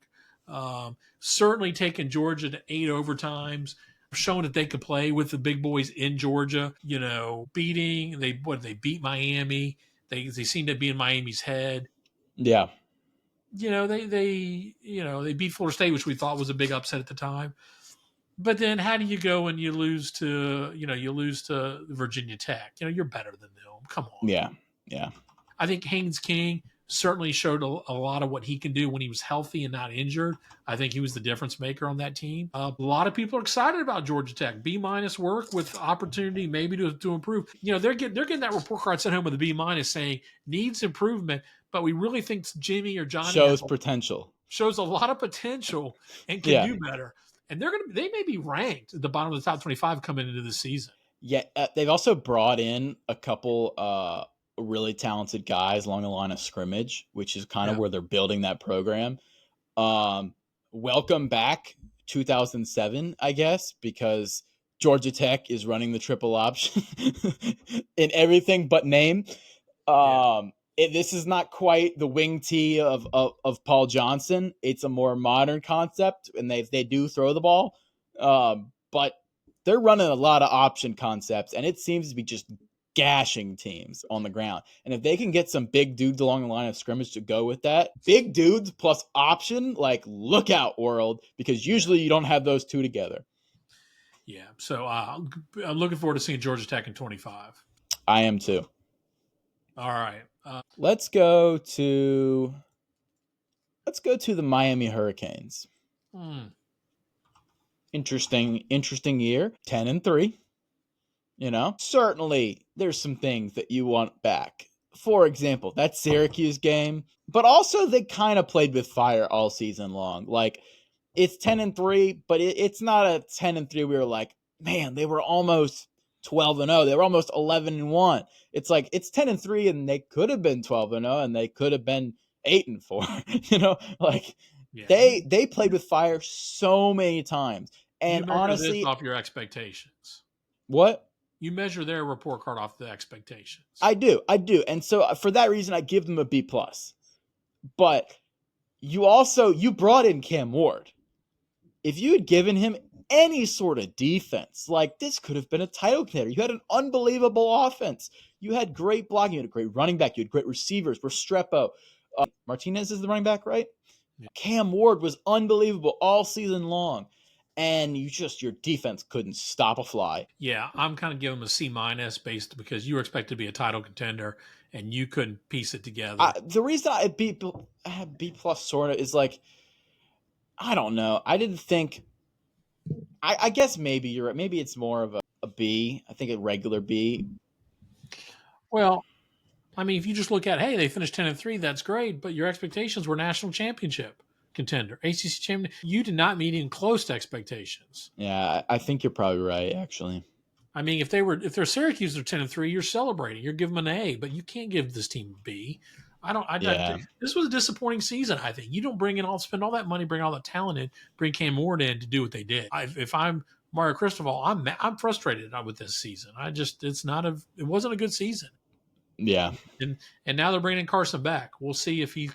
Certainly taking Georgia to 8 overtimes, showing that they could play with the big boys in Georgia. They beat Miami. They seemed to be in Miami's head. Yeah. They beat Florida State, which we thought was a big upset at the time. But then how do you go and you lose to Virginia Tech? You're better than them. Come on. Yeah. I think Haynes King certainly showed a lot of what he can do when he was healthy and not injured. I think he was the difference maker on that team. A lot of people are excited about Georgia Tech. B- work with opportunity maybe to improve. They're getting that report card sent home with a B- saying needs improvement, but we really think Jimmy or Johnny shows a lot of potential and can do better. And they may be ranked at the bottom of the top 25 coming into the season. Yeah, they've also brought in a couple really talented guys along the line of scrimmage, which is kind of where they're building that program. Welcome back 2007, I guess, because Georgia Tech is running the triple option in everything but name. This is not quite the wing tee of Paul Johnson. It's a more modern concept, and they do throw the ball, but they're running a lot of option concepts, and it seems to be just gashing teams on the ground. And if they can get some big dudes along the line of scrimmage to go with that, big dudes plus option, like, look out, world, because usually you don't have those two together. Yeah. So I'm looking forward to seeing Georgia Tech in 25. I am too. All right. Let's go to the Miami Hurricanes. Interesting year. 10-3. Certainly there's some things that you want back. For example, that Syracuse game, but also they kind of played with fire all season long. Like, it's 10-3, but it's not a 10-3. We were like, man, they were almost 12-0. They were almost 11-1. It's like, it's 10-3, and they could have been 12-0, and they could have been 8-4. Yeah. They played with fire so many times. And you measure honestly, this off your expectations. what? You measure their report card off the expectations. I do. And so for that reason, I give them a B+. But you brought in Cam Ward. If you had given him any sort of defense, like, this could have been a title contender. You had an unbelievable offense. You had great blocking. You had a great running back. You had great receivers. Restrepo. Martinez is the running back, right? Yeah. Cam Ward was unbelievable all season long. And your defense couldn't stop a fly. Yeah, I'm kind of giving them a C- based because you were expected to be a title contender and you couldn't piece it together. The reason I had B+ sort of is like, I don't know. I didn't think. I guess maybe you're right. Maybe it's more of a B. I think a regular B. Well, I mean, if you just look at, hey, they finished 10-3, that's great, but your expectations were national championship contender, ACC champion. You did not meet even close to expectations. Yeah, I think you're probably right, actually. I mean, if they're Syracuse, they're 10-3, you're celebrating. You're giving them an A, but you can't give this team a B. This was a disappointing season, I think. You don't spend all that money, bring all that talent in, bring Cam Ward in to do what they did. If I'm Mario Cristobal, I'm frustrated with this season. It wasn't a good season. Yeah. And now they're bringing Carson back. We'll see if he's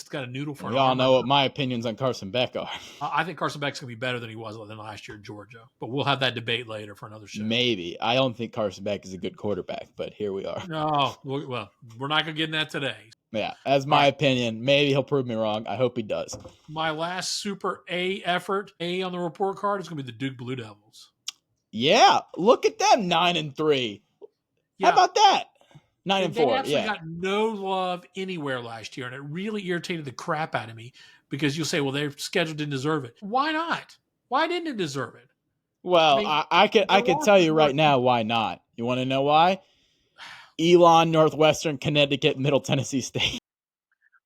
got a noodle for. We all know what my opinions on Carson Beck are. I think Carson Beck's going to be better than he was than last year at Georgia, but we'll have that debate later for another show. Maybe. I don't think Carson Beck is a good quarterback, but here we are. No, well, we're not going to get in that today. Yeah, that's my opinion. Maybe he'll prove me wrong. I hope he does. My last super A effort, A on the report card, is going to be the Duke Blue Devils. Yeah, look at them, 9-3. Yeah. How about that? 9-4. They actually got no love anywhere last year, and it really irritated the crap out of me because you'll say, well, their schedule didn't deserve it. Why not? Why didn't it deserve it? Well, I can tell you right now why not. You want to know why? Elon, Northwestern, Connecticut, Middle Tennessee State.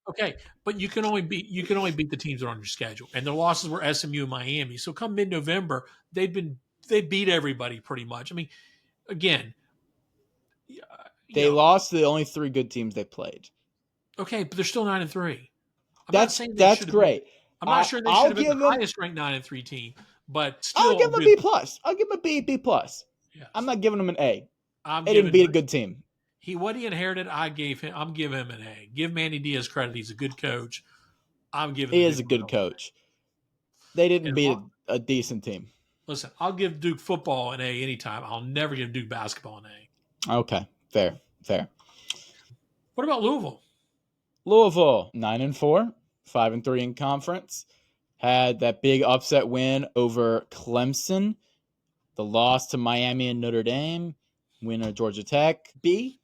Okay, but you can only beat the teams that are on your schedule, and their losses were SMU and Miami. So come mid-November, they beat everybody pretty much. I mean, again, they lost to the only 3 good teams they played. Okay, but they're still 9-3. That's great. I'm not sure they should have been the highest ranked 9-3 team, but still, I'll give them a B+. I'll give them a B+. Yes. I'm not giving them an A. They didn't beat a good team. What he inherited, I'm giving him an A. Give Manny Diaz credit; he's a good coach. He is a good coach. They didn't beat a decent team. Listen, I'll give Duke football an A anytime. I'll never give Duke basketball an A. Okay, fair. What about Louisville? 9-4, 5-3 in conference. Had that big upset win over Clemson. The loss to Miami and Notre Dame. Winner Georgia Tech. B.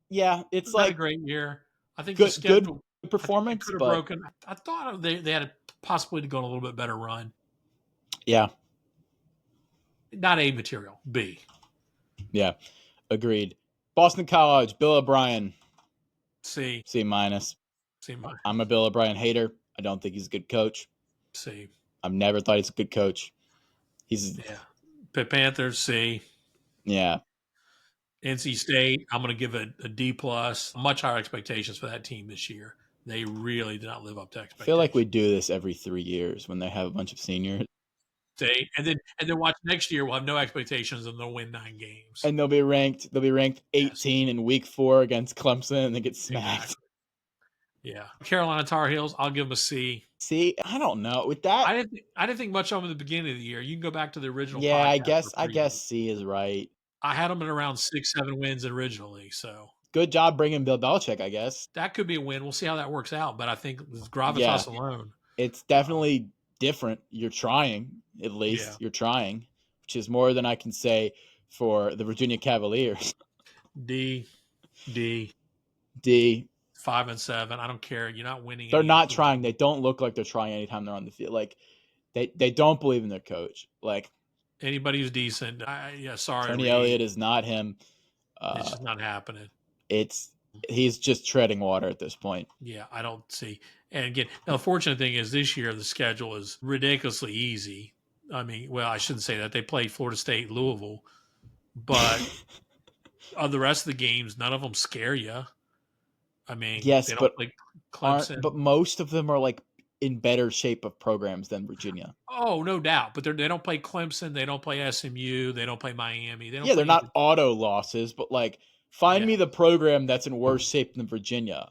Yeah, it's like a great year. I think good performance, could have broken. I thought they had a possibility to go on a little bit better run. Yeah. Not A material. B. Yeah, agreed. Boston College, Bill O'Brien. C. C-. I'm a Bill O'Brien hater. I don't think he's a good coach. C. I've never thought he's a good coach. Pitt Panthers, C. Yeah. NC State, I'm going to give it a D+. Much higher expectations for that team this year. They really did not live up to expectations. I feel like we do this every 3 years when they have a bunch of seniors. State, and then watch next year. We'll have no expectations and they'll win 9 games. And they'll be ranked 18 in week 4 against Clemson and they get smacked. Exactly. Yeah. Carolina Tar Heels, I'll give them a C. See, I don't know. With that, I didn't think much of them at the beginning of the year. You can go back to the original. Yeah, I guess C is right. I had them at around 6-7 wins originally, so good job bringing Bill Belichick, I guess. That could be a win. We'll see how that works out, but I think with Gravitas alone, it's definitely different. You're trying, at least. You're trying. which is more than I can say for the Virginia Cavaliers. D 5-7. I don't care. You're not winning. They're any not games. trying. They don't look like they're trying anytime they're on the field. Like they don't believe in their coach. Like Anybody who's decent. Sorry, Tony Reed. Elliott is not him. It's just not happening. He's just treading water at this point. Yeah, I don't see. And again, now the fortunate thing is this year the schedule is ridiculously easy. I mean, well, I shouldn't say that. They played Florida State, Louisville, but of the rest of the games, none of them scare you. I mean, yes, they don't but play Clemson. but most of them are like in better shape of programs than Virginia. Oh, no doubt. But they don't play Clemson. They don't play SMU. They don't play Miami. They don't They're play not auto losses, but like find me the program that's in worse shape than Virginia.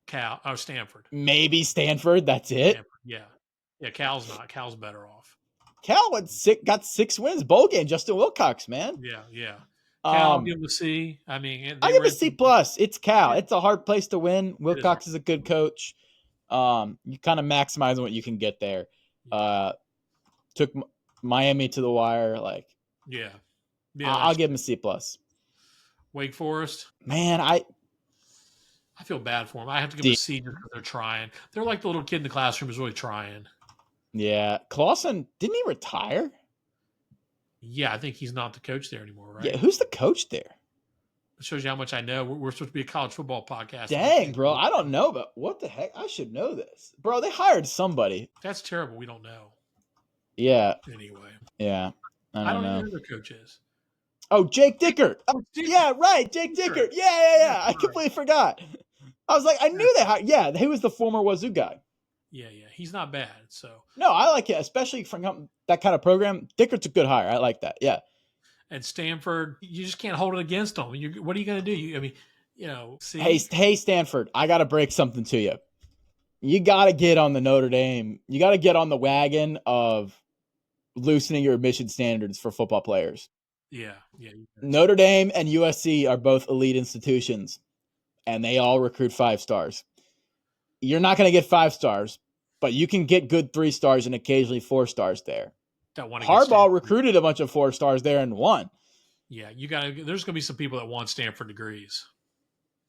Stanford. Maybe Stanford. That's it. Stanford, yeah. Cal's not. Cal's better off. Cal got 6 wins, bowl game. Justin Wilcox, man. Yeah. Cal, give him a C. I mean, I give a C plus. It's Cal. It's a hard place to win. Wilcox is a good coach. You kind of maximize what you can get there. Took Miami to the wire. Like, yeah. I'll give him a C plus. Wake Forest, man, I feel bad for them. I have to give them a C because they're trying. They're like the little kid in the classroom who's really trying. Yeah, Clawson, didn't he retire? Yeah, I think he's not the coach there anymore, right? Yeah, who's the coach there? It shows you how much I know. We're supposed to be a college football podcast. Dang, bro, I don't know, but what the heck? I should know this. Bro, they hired somebody. That's terrible. We don't know. Yeah. Anyway. Yeah. I don't know even know who their coach is. Oh, Jake Dickert. Oh, yeah, right. Jake Dickert. Yeah. I completely forgot. I was like, I knew that. Yeah, he was the former Wazoo guy. Yeah. He's not bad. So no, I like it, especially from that kind of program. Dickert's a good hire. I like that. Yeah. And Stanford, you just can't hold it against them. What are you going to do? See. Hey, Stanford, I got to break something to you. You got to get on the Notre Dame. You got to get on the wagon of loosening your admission standards for football players. Yeah. Notre Dame and USC are both elite institutions, and they all recruit 5 stars. You're not going to get 5 stars, but you can get good 3 stars and occasionally 4 stars there. Harbaugh recruited a bunch of 4 stars there and won. Yeah, there's going to be some people that want Stanford degrees.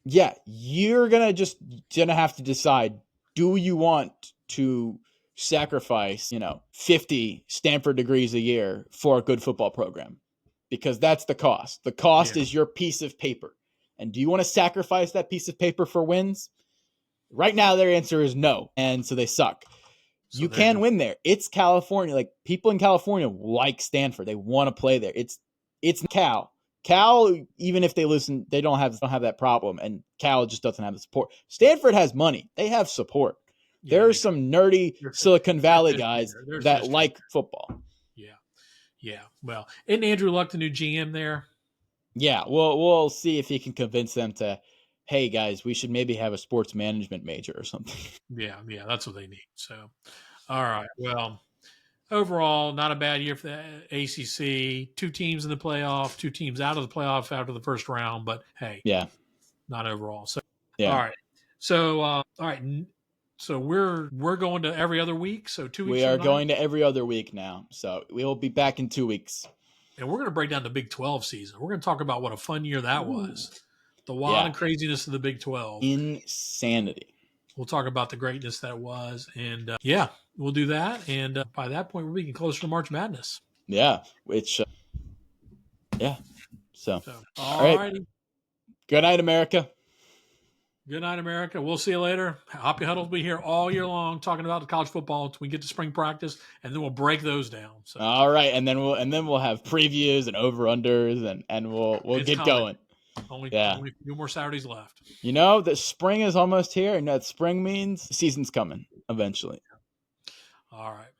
Yeah, you're going to have to decide, do you want to sacrifice, 50 Stanford degrees a year for a good football program? Because that's the cost. The cost is your piece of paper. And do you want to sacrifice that piece of paper for wins? Right now, their answer is no. And so they suck. So you can win there. It's California. Like, people in California like Stanford. They want to play there. It's Cal. Cal, even if they listen, they don't have that problem. And Cal just doesn't have the support. Stanford has money. They have support. There are some nerdy Silicon Valley guys that like football. Yeah. Well, isn't Andrew Luck the new GM there? Yeah. We'll see if he can convince them to, hey, guys, we should maybe have a sports management major or something. Yeah, that's what they need. So, all right. Well, overall, not a bad year for the ACC. 2 teams in the playoff, 2 teams out of the playoff after the first round. But, hey, not overall. So, all right. So, all right. So we're going to every other week. So 2 weeks. We are going to every other week now. So we will be back in 2 weeks. And we're going to break down the Big 12 season. We're going to talk about what a fun year that was. The wild and craziness of the Big 12. Insanity. We'll talk about the greatness that it was. And we'll do that. And by that point, we're getting closer to March Madness. Yeah. Which, So all righty. Good night, America. Good night, America. We'll see you later. Hoppy Huddle will be here all year long talking about the college football until we get to spring practice, and then we'll break those down. So. All right, and then we'll have previews and over-unders, and we'll get going. Only a few more Saturdays left. The spring is almost here, and that spring means the season's coming eventually. All right.